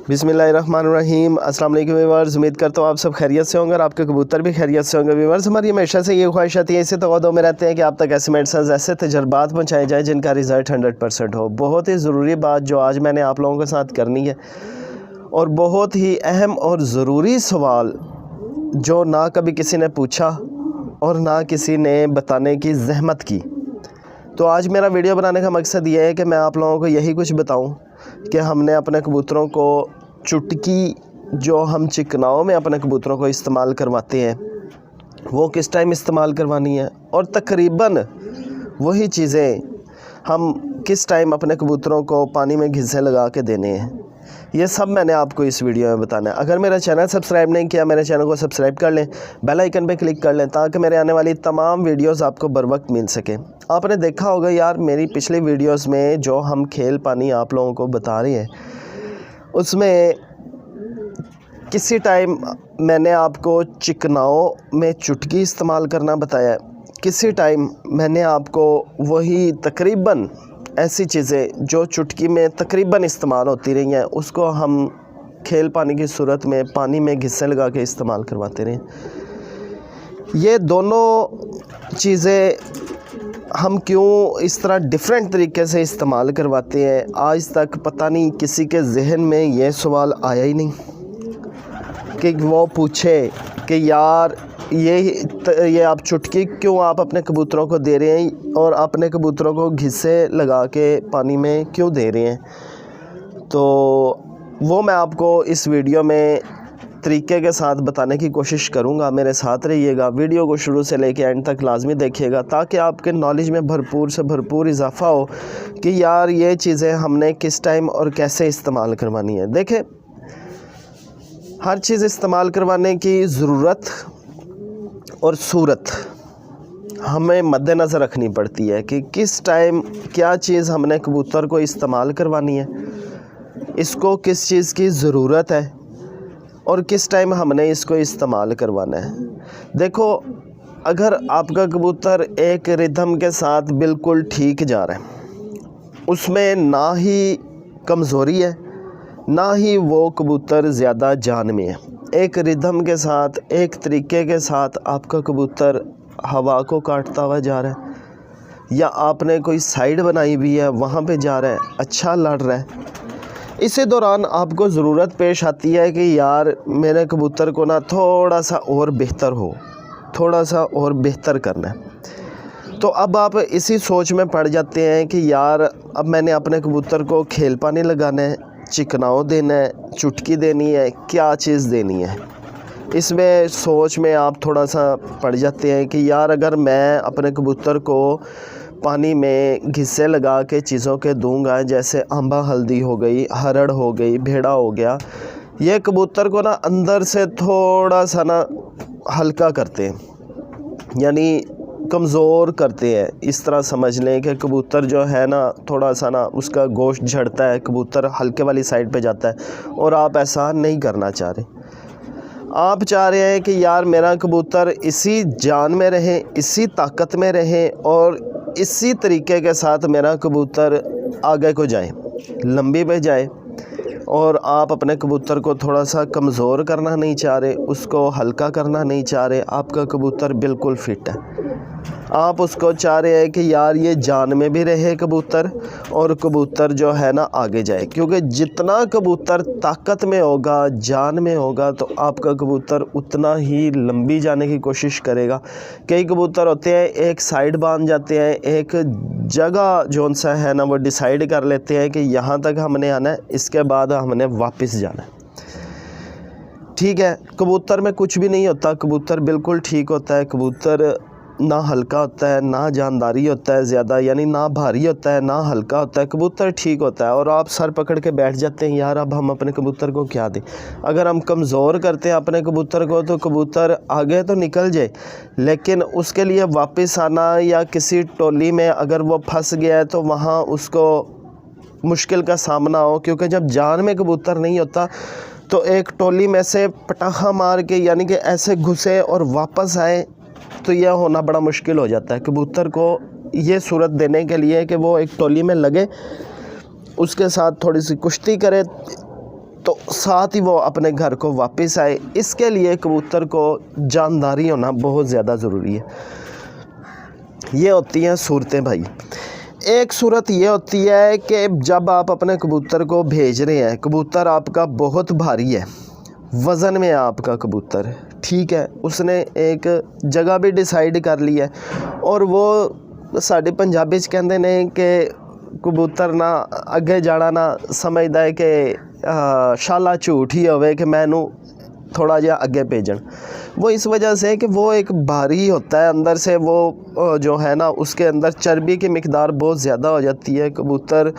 बिस्मिल्लाहिर्रहमानिर्रहीम। अस्सलाम वालेकुम व्यूअर्स, उम्मीद करता हूँ आप सब खैरियत से होंगे और आपके कबूतर भी खैरियत से होंगे। व्यूअर्स, हमारी हमेशा से ये ख्वाहिश आती है, इसी तवज्जो में रहते हैं कि आप तक ऐसे मेडिसिन ऐसे तजर्बात पहुँचाए जाए जिनका रिज़ल्ट 100% हो। बहुत ही ज़रूरी बात जो आज मैंने आप लोगों के साथ करनी है और बहुत ही अहम और ज़रूरी सवाल जो ना कभी किसी ने पूछा और ना किसी ने बताने की ज़हमत की। तो आज मेरा वीडियो बनाने का मकसद ये है कि मैं आप लोगों को यही कुछ बताऊं कि हमने अपने कबूतरों को चुटकी जो हम चिकनाओं में अपने कबूतरों को इस्तेमाल करवाते हैं वो किस टाइम इस्तेमाल करवानी है और तकरीबन वही चीज़ें हम किस टाइम अपने कबूतरों को पानी में घिसे लगा के देने हैं। ये सब मैंने आपको इस वीडियो में बताना है। अगर मेरा चैनल सब्सक्राइब नहीं किया, मेरे चैनल को सब्सक्राइब कर लें, बेल आइकन पे क्लिक कर लें ताकि मेरे आने वाली तमाम वीडियोस आपको बर वक्त मिल सके। आपने देखा होगा यार, मेरी पिछली वीडियोस में जो हम खेल पानी आप लोगों को बता रहे हैं उसमें किसी टाइम मैंने आपको चिकनाओं में चुटकी इस्तेमाल करना बताया, किसी टाइम मैंने आपको वही तकरीबन ऐसी चीज़ें जो चुटकी में तकरीबन इस्तेमाल होती रही हैं उसको हम खेल पानी की सूरत में पानी में घिस्से लगा के इस्तेमाल करवाते रहे। ये दोनों चीज़ें हम क्यों इस तरह डिफरेंट तरीके से इस्तेमाल करवाते हैं, आज तक पता नहीं किसी के जहन में ये सवाल आया ही नहीं कि वो पूछे कि यार ये आप चुटकी क्यों आप अपने कबूतरों को दे रहे हैं और अपने कबूतरों को घिस्से लगा के पानी में क्यों दे रहे हैं। तो वो मैं आपको इस वीडियो में तरीके के साथ बताने की कोशिश करूंगा। मेरे साथ रहिएगा, वीडियो को शुरू से लेके एंड तक लाजमी देखिएगा ताकि आपके नॉलेज में भरपूर से भरपूर इजाफ़ा हो कि यार ये चीज़ें हमने किस टाइम और कैसे इस्तेमाल करवानी है। देखें, हर चीज़ इस्तेमाल करवाने की ज़रूरत और सूरत हमें मद्देनज़र रखनी पड़ती है कि किस टाइम क्या चीज़ हमने कबूतर को इस्तेमाल करवानी है, इसको किस चीज़ की ज़रूरत है और किस टाइम हमने इसको इस्तेमाल करवाना है। देखो, अगर आपका कबूतर एक रिदम के साथ बिल्कुल ठीक जा रहा है, उसमें ना ही कमज़ोरी है ना ही वो कबूतर ज़्यादा जान में है, एक रिदम के साथ एक तरीके के साथ आपका कबूतर हवा को काटता हुआ जा रहा है या आपने कोई साइड बनाई हुई है वहाँ पे जा रहा है, अच्छा लड़ रहा है, इसी दौरान आपको ज़रूरत पेश आती है कि यार मेरे कबूतर को ना थोड़ा सा और बेहतर हो, थोड़ा सा और बेहतर करना है। तो अब आप इसी सोच में पड़ जाते हैं कि यार अब मैंने अपने कबूतर को खेल पानी लगाना है, चिकनाओ देना है, चुटकी देनी है, क्या चीज़ देनी है। इसमें सोच में आप थोड़ा सा पड़ जाते हैं कि यार अगर मैं अपने कबूतर को पानी में घिस्से लगा के चीज़ों के दूंगा, जैसे आंबा हल्दी हो गई, हरड़ हो गई, भेड़ा हो गया, ये कबूतर को ना अंदर से थोड़ा सा ना हल्का करते हैं, यानी कमज़ोर करते हैं। इस तरह समझ लें कि कबूतर जो है ना थोड़ा सा ना उसका गोश्त झड़ता है, कबूतर हल्के वाली साइड पे जाता है और आप ऐसा नहीं करना चाह रहे। आप चाह रहे हैं कि यार मेरा कबूतर इसी जान में रहे, इसी ताकत में रहे और इसी तरीके के साथ मेरा कबूतर आगे को जाए, लंबी पे जाए, और आप अपने कबूतर को थोड़ा सा कमज़ोर करना नहीं चाह रहे, उसको हल्का करना नहीं चाह रहे। आपका कबूतर बिल्कुल फिट है, आप उसको चाह रहे हैं कि यार ये जान में भी रहे कबूतर और कबूतर जो है ना आगे जाए, क्योंकि जितना कबूतर ताकत में होगा, जान में होगा, तो आपका कबूतर उतना ही लंबी जाने की कोशिश करेगा। कई कबूतर होते हैं एक साइड बांध जाते हैं, एक जगह जौन सा है ना वो डिसाइड कर लेते हैं कि यहाँ तक हमने आना है, इसके बाद हमने वापस जाना है। ठीक है, कबूतर में कुछ भी नहीं होता, कबूतर बिल्कुल ठीक होता है, कबूतर ना हल्का होता है, ना जानदारी होता है ज़्यादा, यानी ना भारी होता है ना हल्का होता है, कबूतर ठीक होता है। और आप सर पकड़ के बैठ जाते हैं, यार अब हम अपने कबूतर को क्या दें। अगर हम कमज़ोर करते हैं अपने कबूतर को तो कबूतर आगे तो निकल जाए, लेकिन उसके लिए वापस आना या किसी टोली में अगर वो फंस गया है तो वहाँ उसको मुश्किल का सामना हो, क्योंकि जब जान में कबूतर नहीं होता तो एक टोली में से पटाखा मार के यानी कि ऐसे घुसे और वापस आए तो यह होना बड़ा मुश्किल हो जाता है। कबूतर को ये सूरत देने के लिए कि वो एक टोली में लगे, उसके साथ थोड़ी सी कुश्ती करे, तो साथ ही वो अपने घर को वापस आए। इसके लिए कबूतर को जानदारी होना बहुत ज़्यादा ज़रूरी है। ये होती हैं सूरतें भाई। एक सूरत ये होती है कि जब आप अपने कबूतर को भेज रहे हैं, कबूतर आपका बहुत भारी है, वज़न में है आपका कबूतर, ठीक है, उसने एक जगह भी डिसाइड कर ली है और वो साढ़े पंजाबी च कहते ने कि कबूतर ना अगे जाना ना समझदा है कि शाला झूठ ही होवे कि मैनू थोड़ा जिहा अगे भेजन। वो इस वजह से कि वो एक भारी होता है अंदर से, वो जो है ना उसके अंदर चर्बी की मिकदार बहुत ज़्यादा हो जाती है। कबूतर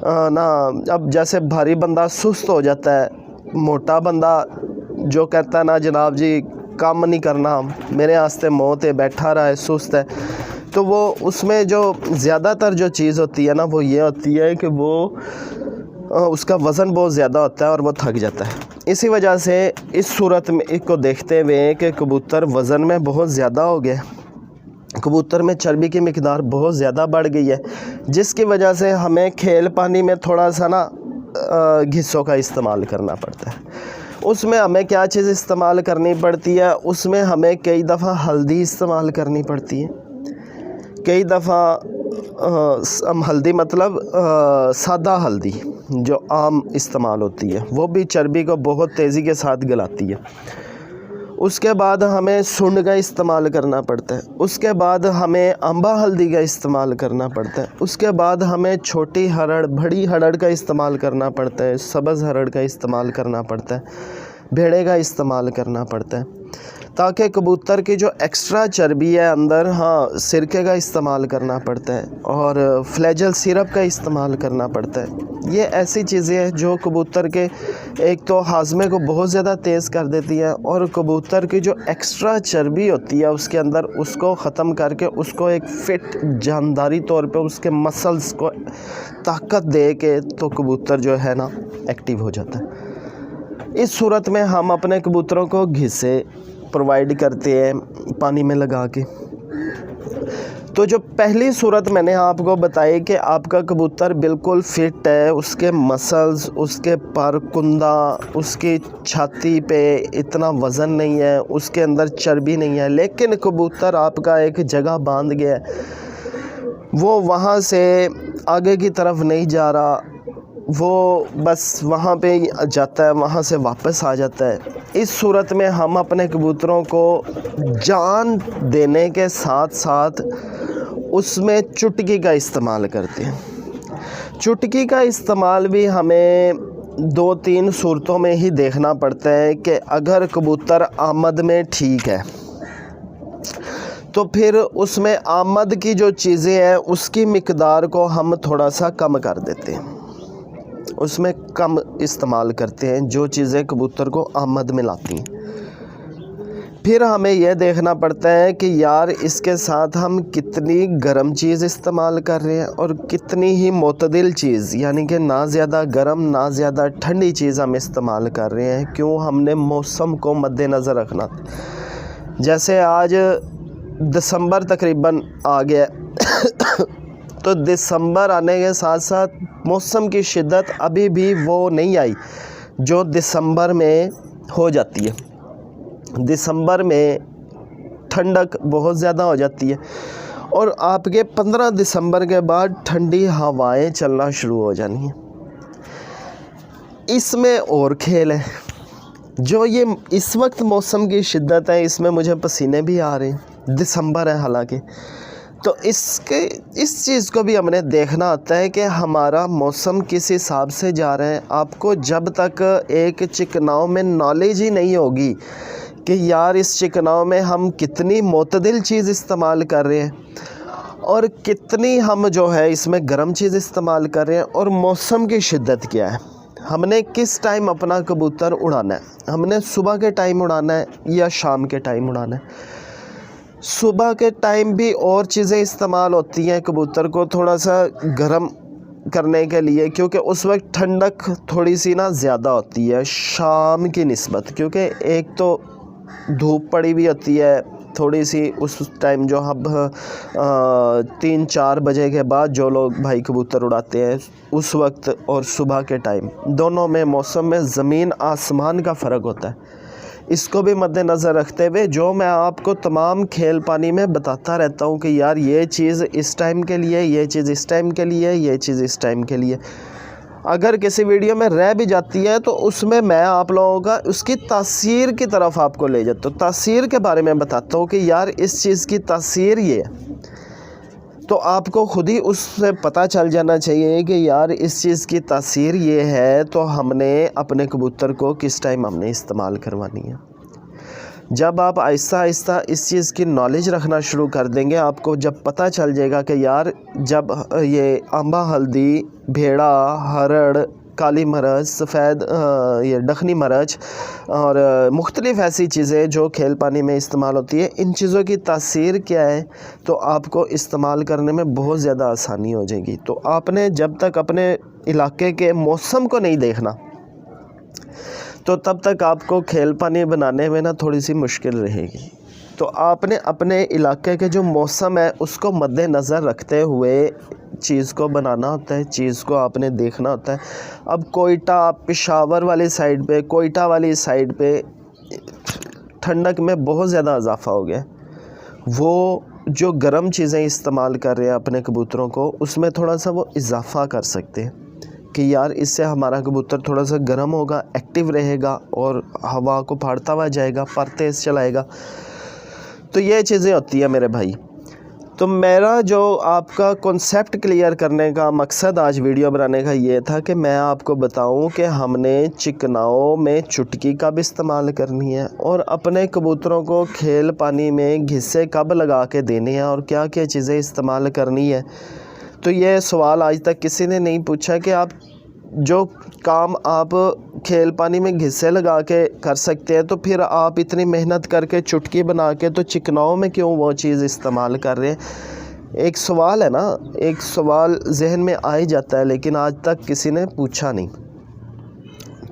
ना अब जैसे भारी बंदा सुस्त हो जाता है, मोटा बंदा जो कहता है ना जनाब जी काम नहीं करना, मेरे आस्ते मौत है, बैठा रहा है, सुस्त है, तो वो उसमें जो ज़्यादातर जो चीज़ होती है ना वो ये होती है कि वो उसका वज़न बहुत ज़्यादा होता है और वो थक जाता है। इसी वजह से इस सूरत में इसको देखते हुए कि कबूतर वज़न में बहुत ज़्यादा हो गया, कबूतर में चर्बी की मिकदार बहुत ज़्यादा बढ़ गई है, जिसकी वजह से हमें खेल पानी में थोड़ा सा ना घिस्सों का इस्तेमाल करना पड़ता है। उसमें हमें क्या चीज़ इस्तेमाल करनी पड़ती है, उसमें हमें कई दफ़ा हल्दी इस्तेमाल करनी पड़ती है, कई दफ़ा हल्दी मतलब सादा हल्दी जो आम इस्तेमाल होती है, वो भी चर्बी को बहुत तेज़ी के साथ गलाती है। उसके बाद हमें सुंड का इस्तेमाल करना पड़ता है, उसके बाद हमें अम्बा हल्दी का इस्तेमाल करना पड़ता है, उसके बाद हमें छोटी हरड़ बड़ी हरड़ का इस्तेमाल करना पड़ता है, सब्ज़ हरड़ का इस्तेमाल करना पड़ता है, भेड़े का इस्तेमाल करना पड़ता है, ताकि कबूतर की जो एक्स्ट्रा चर्बी है अंदर, हाँ, सिरके का इस्तेमाल करना पड़ता है और फ्लैजल सिरप का इस्तेमाल करना पड़ता है। ये ऐसी चीज़ें हैं जो कबूतर के एक तो हाजमे को बहुत ज़्यादा तेज़ कर देती है और कबूतर की जो एक्स्ट्रा चर्बी होती है उसके अंदर, उसको ख़त्म करके उसको एक फ़िट जानदारी तौर पे उसके मसल्स को ताकत दे के तो कबूतर जो है ना एक्टिव हो जाता है। इस सूरत में हम अपने कबूतरों को घिस्से प्रोवाइड करते हैं पानी में लगा के। तो जो पहली सूरत मैंने आपको बताई कि आपका कबूतर बिल्कुल फिट है, उसके मसल्स, उसके पर कुंदा, उसकी छाती पे इतना वज़न नहीं है, उसके अंदर चर्बी नहीं है, लेकिन कबूतर आपका एक जगह बांध गया है, वो वहाँ से आगे की तरफ नहीं जा रहा, वो बस वहाँ पे जाता है, वहाँ से वापस आ जाता है। इस सूरत में हम अपने कबूतरों को जान देने के साथ साथ उसमें चुटकी का इस्तेमाल करते हैं। चुटकी का इस्तेमाल भी हमें 2-3 सूरतों में ही देखना पड़ता है कि अगर कबूतर आमद में ठीक है तो फिर उसमें आमद की जो चीज़ें हैं उसकी मिकदार को हम थोड़ा सा कम कर देते हैं, उसमें कम इस्तेमाल करते हैं जो चीज़ें कबूतर को आमद में लाती हैं। फिर हमें यह देखना पड़ता है कि यार इसके साथ हम कितनी गर्म चीज़ इस्तेमाल कर रहे हैं और कितनी ही मोतदिल चीज़, यानी कि ना ज़्यादा गर्म ना ज़्यादा ठंडी चीज़ हम इस्तेमाल कर रहे हैं। क्यों? हमने मौसम को मद्देनज़र रखना। जैसे आज दिसंबर तकरीबन आ गया तो दिसंबर आने के साथ साथ मौसम की शिद्दत अभी भी वो नहीं आई जो दिसंबर में हो जाती है। दिसंबर में ठंडक बहुत ज़्यादा हो जाती है और आपके 15 दिसंबर के बाद ठंडी हवाएं चलना शुरू हो जानी हैं। इसमें और खेल है, जो ये इस वक्त मौसम की शिद्दत है, इसमें मुझे पसीने भी आ रहे हैं, दिसंबर है हालांकि, तो इस चीज़ को भी हमने देखना होता है कि हमारा मौसम किस हिसाब से जा रहा है। आपको जब तक एक चिकनाव में नॉलेज ही नहीं होगी कि यार इस चिकनाव में हम कितनी मोतदिल चीज़ इस्तेमाल कर रहे हैं और कितनी हम जो है इसमें गर्म चीज़ इस्तेमाल कर रहे हैं और मौसम की शिद्दत क्या है, हमने किस टाइम अपना कबूतर उड़ाना है, हमने सुबह के टाइम उड़ाना है या शाम के टाइम उड़ाना है। सुबह के टाइम भी और चीज़ें इस्तेमाल होती हैं कबूतर को थोड़ा सा गर्म करने के लिए, क्योंकि उस वक्त ठंडक थोड़ी सी ना ज़्यादा होती है शाम की निस्बत, क्योंकि एक तो धूप पड़ी हुई होती है, थोड़ी सी उस टाइम जो हम 3-4 बजे के बाद जो लोग भाई कबूतर उड़ाते हैं उस वक्त और सुबह के टाइम, दोनों में मौसम में ज़मीन आसमान का फ़र्क होता है। इसको भी मद्देनज़र रखते हुए जो मैं आपको तमाम खेल पानी में बताता रहता हूँ कि यार ये चीज़ इस टाइम के लिए, ये चीज़ इस टाइम के लिए, ये चीज़ इस टाइम के लिए, अगर किसी वीडियो में रह भी जाती है तो उसमें मैं आप लोगों का उसकी तासीर की तरफ आपको ले जाता हूँ, तासीर के बारे में बताता हूँ कि यार इस चीज़ की तासीर ये है। तो आपको ख़ुद ही उससे पता चल जाना चाहिए कि यार इस चीज़ की तासीर ये है, तो हमने अपने कबूतर को किस टाइम हमने इस्तेमाल करवानी है। जब आप आहिस्ता आहिस्ता इस चीज़ की नॉलेज रखना शुरू कर देंगे, आपको जब पता चल जाएगा कि यार जब ये अंबा हल्दी, भेड़ा, हरड़, काली मरच, सफ़ेद ये दखनी मरच और मुख्तलिफ़ ऐसी चीज़ें जो खेल पानी में इस्तेमाल होती है, इन चीज़ों की तासीर क्या है, तो आपको इस्तेमाल करने में बहुत ज़्यादा आसानी हो जाएगी। तो आपने जब तक अपने इलाके के मौसम को नहीं देखना, तो तब तक आपको खेल पानी बनाने में ना थोड़ी सी मुश्किल रहेगी। तो आपने अपने इलाके के जो मौसम है उसको मद्देनज़र रखते हुए चीज़ को बनाना होता है, चीज़ को आपने देखना होता है। अब कोयटा, पेशावर वाली साइड पे, कोयटा वाली साइड पे ठंडक में बहुत ज़्यादा इजाफ़ा हो गया। वो जो गर्म चीज़ें इस्तेमाल कर रहे हैं अपने कबूतरों को, उसमें थोड़ा सा वो इजाफ़ा कर सकते हैं कि यार इससे हमारा कबूतर थोड़ा सा गर्म होगा, एक्टिव रहेगा और हवा को फाड़ता हुआ जाएगा, पर तेज़ चलाएगा। तो ये चीज़ें होती है मेरे भाई। तो मेरा जो आपका कॉन्सेप्ट क्लियर करने का मकसद आज वीडियो बनाने का ये था कि मैं आपको बताऊं कि हमने चिकनाओं में चुटकी कब इस्तेमाल करनी है और अपने कबूतरों को खेल पानी में घिस्से कब लगा के देने हैं और क्या क्या चीज़ें इस्तेमाल करनी है। तो ये सवाल आज तक किसी ने नहीं पूछा कि आप जो काम आप खेल पानी में घिस्से लगा के कर सकते हैं, तो फिर आप इतनी मेहनत करके चुटकी बना के तो चिकनाओं में क्यों वो चीज़ इस्तेमाल कर रहे हैं। एक सवाल है ना, एक सवाल जहन में आ ही जाता है, लेकिन आज तक किसी ने पूछा नहीं।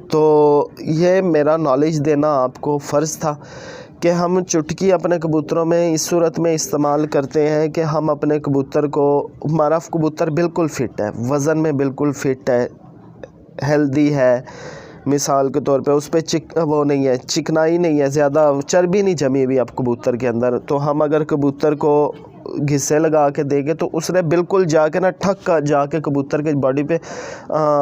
तो ये मेरा नॉलेज देना आपको फ़र्ज़ था कि हम चुटकी अपने कबूतरों में इस सूरत में इस्तेमाल करते हैं कि हम अपने कबूतर को, हमारा कबूतर बिल्कुल फ़िट है, वज़न में बिल्कुल फ़िट है, हेल्दी है, मिसाल के तौर पे उस पर वो नहीं है, चिकनाई नहीं है, ज़्यादा चर्बी नहीं जमी हुई अब कबूतर के अंदर। तो हम अगर कबूतर को घिस्से लगा के देंगे तो उसने बिल्कुल जाके ना ठक कर जाके कबूतर के बॉडी पे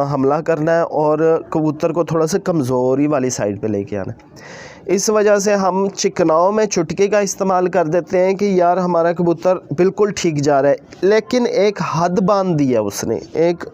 हमला करना है और कबूतर को थोड़ा सा कमज़ोरी वाली साइड पे लेके आना है। इस वजह से हम चिकनाओं में चुटकी का इस्तेमाल कर देते हैं कि यार हमारा कबूतर बिल्कुल ठीक जा रहा है, लेकिन एक हद बांध दी है उसने, एक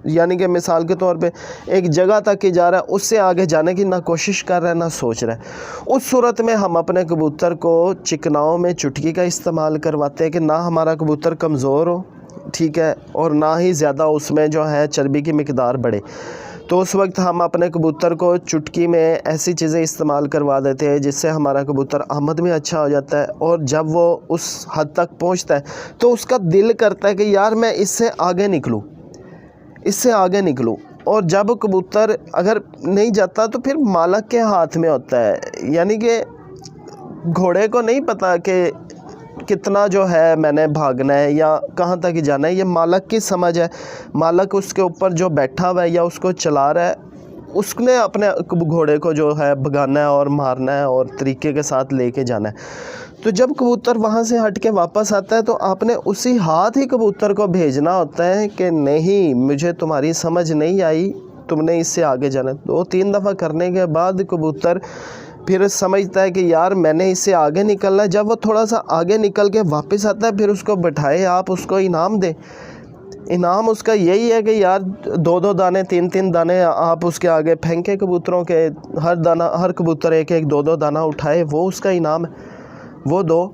यानी कि मिसाल के तौर पे एक जगह तक ही जा रहा है, उससे आगे जाने की ना कोशिश कर रहा है ना सोच रहा है। उस सूरत में हम अपने कबूतर को चिकनाओं में चुटकी का इस्तेमाल करवाते हैं कि ना हमारा कबूतर कमज़ोर हो, ठीक है, और ना ही ज़्यादा उसमें जो है चर्बी की मिकदार बढ़े। तो उस वक्त हम अपने कबूतर को चुटकी में ऐसी चीज़ें इस्तेमाल करवा देते हैं जिससे हमारा कबूतर आमद में अच्छा हो जाता है। और जब वो उस हद तक पहुँचता है तो उसका दिल करता है कि यार मैं इससे आगे निकलूँ, इससे आगे निकलूँ। और जब कबूतर अगर नहीं जाता तो फिर मालिक के हाथ में होता है, यानी कि घोड़े को नहीं पता कि कितना जो है मैंने भागना है या कहाँ तक जाना है, ये मालिक की समझ है। मालिक उसके ऊपर जो बैठा हुआ है या उसको चला रहा है, उसने अपने घोड़े को जो है भगाना है और मारना है और तरीके के साथ लेके जाना है। तो जब कबूतर वहाँ से हट के वापस आता है तो आपने उसी हाथ ही कबूतर को भेजना होता है कि नहीं, मुझे तुम्हारी समझ नहीं आई, तुमने इससे आगे जाना। 2-3 दफ़ा करने के बाद कबूतर फिर समझता है कि यार मैंने इससे आगे निकलना है। जब वो थोड़ा सा आगे निकल के वापस आता है, फिर उसको बैठाए, आप उसको इनाम दें। इनाम उसका यही है कि यार 2-2 दाने, 3-3 दाने आप उसके आगे फेंके कबूतरों के, हर दाना, हर कबूतर 1-1, 2-2 दाना उठाए, वो उसका इनाम है, वो दो।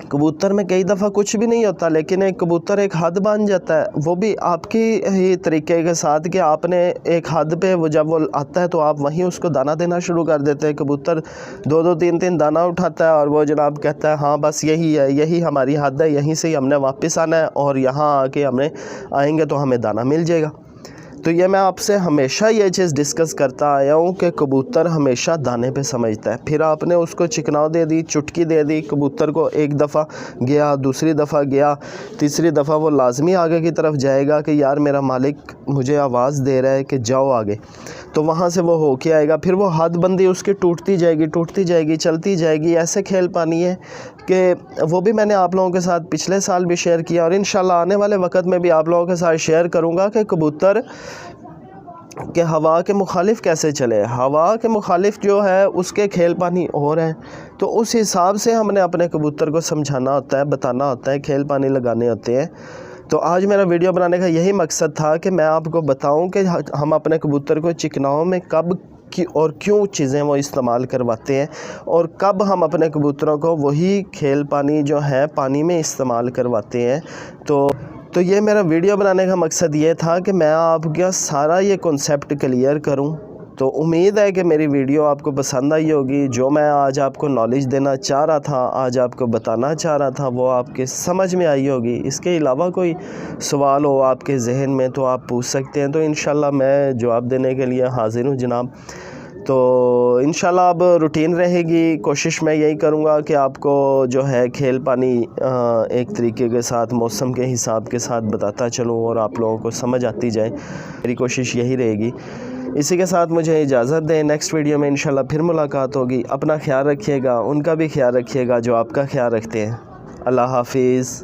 कबूतर में कई दफ़ा कुछ भी नहीं होता, लेकिन एक कबूतर एक हद बन जाता है, वो भी आपकी ही तरीके के साथ कि आपने एक हद पे वो जब वो आता है तो आप वहीं उसको दाना देना शुरू कर देते हैं। कबूतर 2-2, 3-3 दाना उठाता है और वो जनाब कहता है हाँ बस यही है, यही हमारी हद है, यहीं से ही हमने वापस आना है और यहाँ आके हमें आएंगे तो हमें दाना मिल जाएगा। तो ये मैं आपसे हमेशा ये चीज़ डिस्कस करता आया हूँ कि कबूतर हमेशा दाने पे समझता है। फिर आपने उसको चिकनाव दे दी, चुटकी दे दी, कबूतर को एक दफ़ा गया, दूसरी दफ़ा गया, तीसरी दफ़ा वो लाजमी आगे की तरफ जाएगा कि यार मेरा मालिक मुझे आवाज़ दे रहा है कि जाओ आगे, तो वहाँ से वो होके आएगा। फिर वो हदबंदी उसकी टूटती जाएगी, चलती जाएगी। ऐसे खेल पानी है कि वो भी मैंने आप लोगों के साथ पिछले साल भी शेयर किया और इंशाल्लाह आने वाले वक्त में भी आप लोगों के साथ शेयर करूँगा कि कबूतर कि हवा के मुखालिफ कैसे चले। हवा के मुखालिफ जो है उसके खेल पानी और हैं, तो उस हिसाब से हमने अपने कबूतर को समझाना होता है, बताना होता है, खेल पानी लगाने होते हैं। तो आज मेरा वीडियो बनाने का यही मकसद था कि मैं आपको बताऊं कि हम अपने कबूतर को चिकनाव में कब की और क्यों चीज़ें वो इस्तेमाल करवाते हैं और कब हम अपने कबूतरों को वही खेल पानी जो है पानी में इस्तेमाल करवाते हैं। तो ये मेरा वीडियो बनाने का मकसद ये था कि मैं आपका सारा ये कॉन्सेप्ट क्लियर करूं। तो उम्मीद है कि मेरी वीडियो आपको पसंद आई होगी। जो मैं आज आपको नॉलेज देना चाह रहा था, आज आपको बताना चाह रहा था, वो आपके समझ में आई होगी। इसके अलावा कोई सवाल हो आपके जहन में तो आप पूछ सकते हैं, तो इंशाल्लाह मैं जवाब देने के लिए हाज़िर हूँ जनाब। तो इंशाल्लाह अब रूटीन रहेगी। कोशिश मैं यही करूँगा कि आपको जो है खेल पानी एक तरीके के साथ मौसम के हिसाब के साथ बताता चलूँ और आप लोगों को समझ आती जाए। मेरी कोशिश यही रहेगी। इसी के साथ मुझे इजाज़त दें। नेक्स्ट वीडियो में इंशाल्लाह फिर मुलाकात होगी। अपना ख्याल रखिएगा, उनका भी ख्याल रखिएगा जो आपका ख्याल रखते हैं। अल्लाह हाफिज़।